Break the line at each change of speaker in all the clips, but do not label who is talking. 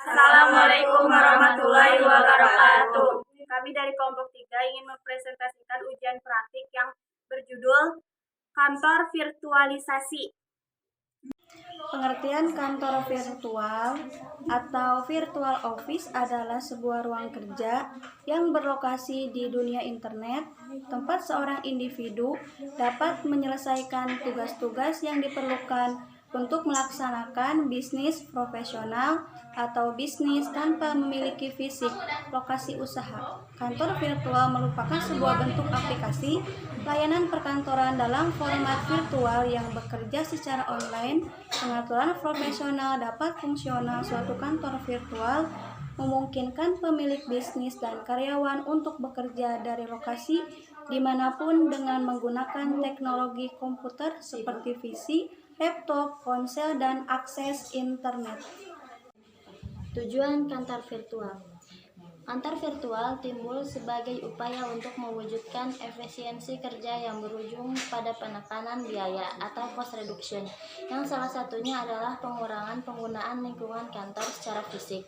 Assalamualaikum warahmatullahi wabarakatuh. Kami dari kelompok 3 ingin mempresentasikan ujian praktik yang berjudul Kantor Virtualisasi.
Pengertian kantor virtual atau virtual office adalah sebuah ruang kerja yang berlokasi di dunia internet, tempat seorang individu dapat menyelesaikan tugas-tugas yang diperlukan untuk melaksanakan bisnis profesional atau bisnis tanpa memiliki fisik lokasi usaha. Kantor virtual merupakan sebuah bentuk aplikasi layanan perkantoran dalam format virtual yang bekerja secara online. Pengaturan profesional dapat fungsional. Suatu kantor virtual memungkinkan pemilik bisnis dan karyawan untuk bekerja dari lokasi dimanapun dengan menggunakan teknologi komputer seperti PC, laptop, ponsel, dan akses internet. Tujuan kantor virtual. Kantor virtual timbul sebagai upaya untuk mewujudkan efisiensi kerja yang berujung pada penekanan biaya atau cost reduction, yang salah satunya adalah pengurangan penggunaan lingkungan kantor secara fisik.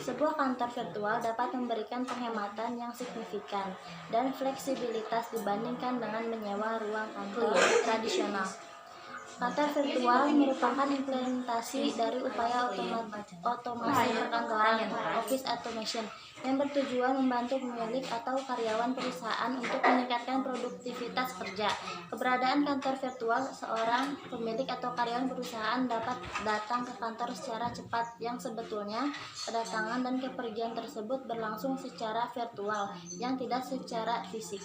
Sebuah kantor virtual dapat memberikan penghematan yang signifikan dan fleksibilitas dibandingkan dengan menyewa ruang kantor tradisional. Kantor virtual merupakan implementasi dari upaya otomasi perkantoran (office automation) yang bertujuan membantu pemilik atau karyawan perusahaan untuk meningkatkan produktivitas kerja. Keberadaan kantor virtual, seorang pemilik atau karyawan perusahaan dapat datang ke kantor secara cepat, yang sebetulnya kedatangan dan kepergian tersebut berlangsung secara virtual yang tidak secara fisik.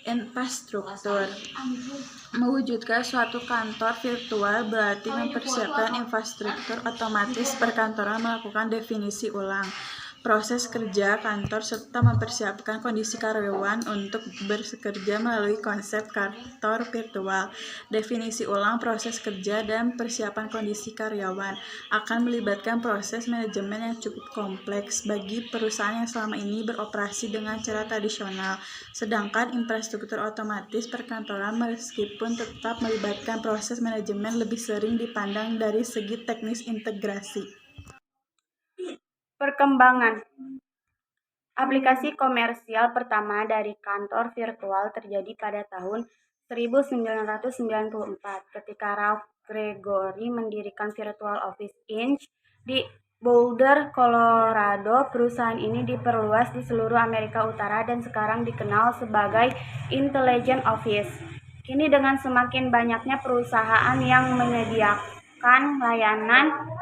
Infrastruktur. Mewujudkan suatu kantor virtual berarti mempersiapkan infrastruktur otomatis perkantoran, melakukan definisi ulang proses kerja kantor, serta mempersiapkan kondisi karyawan untuk bekerja melalui konsep kantor virtual. Definisi ulang proses kerja dan persiapan kondisi karyawan akan melibatkan proses manajemen yang cukup kompleks bagi perusahaan yang selama ini beroperasi dengan cara tradisional. Sedangkan infrastruktur otomatis perkantoran, meskipun tetap melibatkan proses manajemen, lebih sering dipandang dari segi teknis integrasi.
Perkembangan. Aplikasi komersial pertama dari kantor virtual terjadi pada tahun 1994 ketika Ralph Gregory mendirikan Virtual Office Inc. di Boulder, Colorado. Perusahaan ini diperluas di seluruh Amerika Utara dan sekarang dikenal sebagai Intelligent Office. Kini dengan semakin banyaknya perusahaan yang menyediakan layanan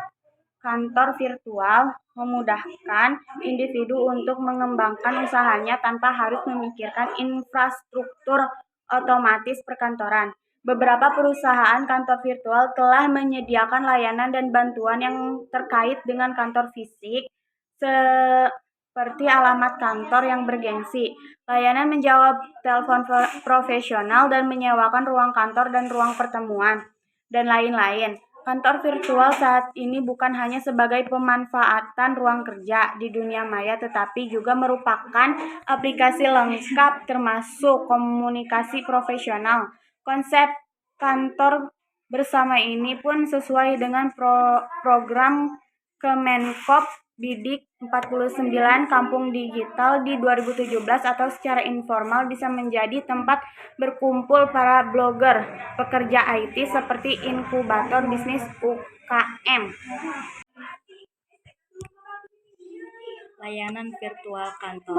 kantor virtual, memudahkan individu untuk mengembangkan usahanya tanpa harus memikirkan infrastruktur otomatis perkantoran. Beberapa perusahaan kantor virtual telah menyediakan layanan dan bantuan yang terkait dengan kantor fisik, seperti alamat kantor yang bergengsi, layanan menjawab telepon profesional, dan menyewakan ruang kantor dan ruang pertemuan, dan lain-lain. Kantor virtual saat ini bukan hanya sebagai pemanfaatan ruang kerja di dunia maya, tetapi juga merupakan aplikasi lengkap termasuk komunikasi profesional. Konsep kantor bersama ini pun sesuai dengan program Kemenkop Bidik 49 Kampung Digital di 2017, atau secara informal bisa menjadi tempat berkumpul para blogger, pekerja IT seperti inkubator bisnis UKM.
Layanan virtual kantor.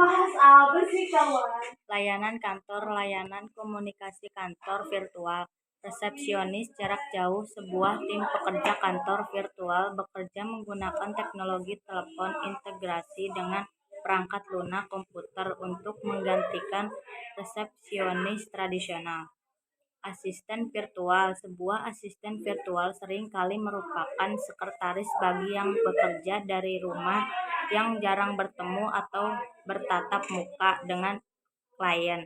Layanan kantor, layanan komunikasi kantor virtual. Resepsionis jarak jauh. Sebuah tim pekerja kantor virtual bekerja menggunakan teknologi telepon integrasi dengan perangkat lunak komputer untuk menggantikan resepsionis tradisional. Asisten virtual. Sebuah asisten virtual sering kali merupakan sekretaris bagi yang bekerja dari rumah, yang jarang bertemu atau bertatap muka dengan klien.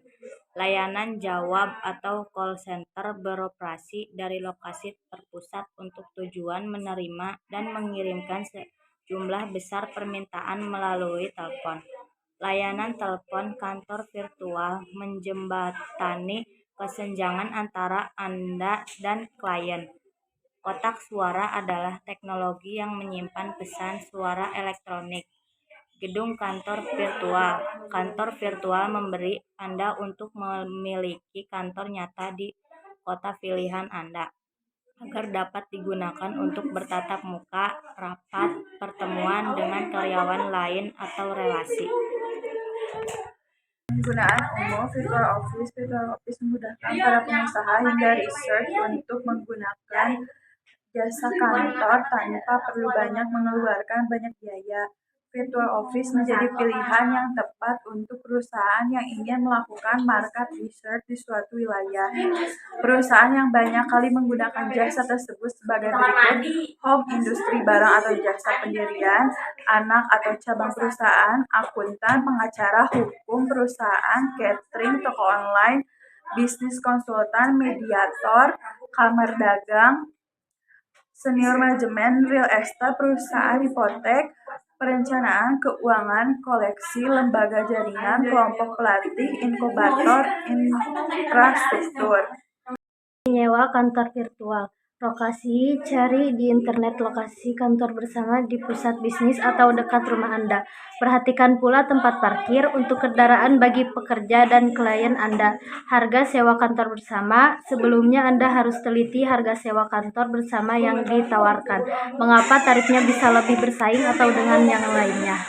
Layanan jawab atau call center beroperasi dari lokasi terpusat untuk tujuan menerima dan mengirimkan sejumlah besar permintaan melalui telepon. Layanan telepon kantor virtual menjembatani kesenjangan antara Anda dan klien.
Kotak suara adalah teknologi yang menyimpan pesan suara elektronik. Gedung kantor virtual. Kantor virtual memberi Anda untuk memiliki kantor nyata di kota pilihan Anda, agar dapat digunakan untuk bertatap muka, rapat, pertemuan dengan karyawan lain, atau relasi.
Penggunaan umum Virtual Office memudahkan para pengusaha hingga research untuk menggunakan jasa kantor tanpa perlu banyak mengeluarkan banyak biaya. Virtual Office menjadi pilihan yang tepat untuk perusahaan yang ingin melakukan market research di suatu wilayah. Perusahaan yang banyak kali menggunakan jasa tersebut sebagai berikut: home industri, barang atau jasa pendirian, anak atau cabang perusahaan, akuntan, pengacara, hukum, perusahaan, catering, toko online, bisnis konsultan, mediator, kamar dagang, senior manajemen, real estate, perusahaan hipotek, perencanaan keuangan, koleksi, lembaga jaringan, kelompok pelatih, inkubator, infrastruktur.
Menyewa kantor virtual. Lokasi: cari di internet lokasi kantor bersama di pusat bisnis atau dekat rumah Anda. Perhatikan pula tempat parkir untuk kendaraan bagi pekerja dan klien Anda. Harga sewa kantor bersama. Sebelumnya Anda harus teliti harga sewa kantor bersama yang ditawarkan. Mengapa tarifnya bisa lebih bersaing atau dengan yang lainnya.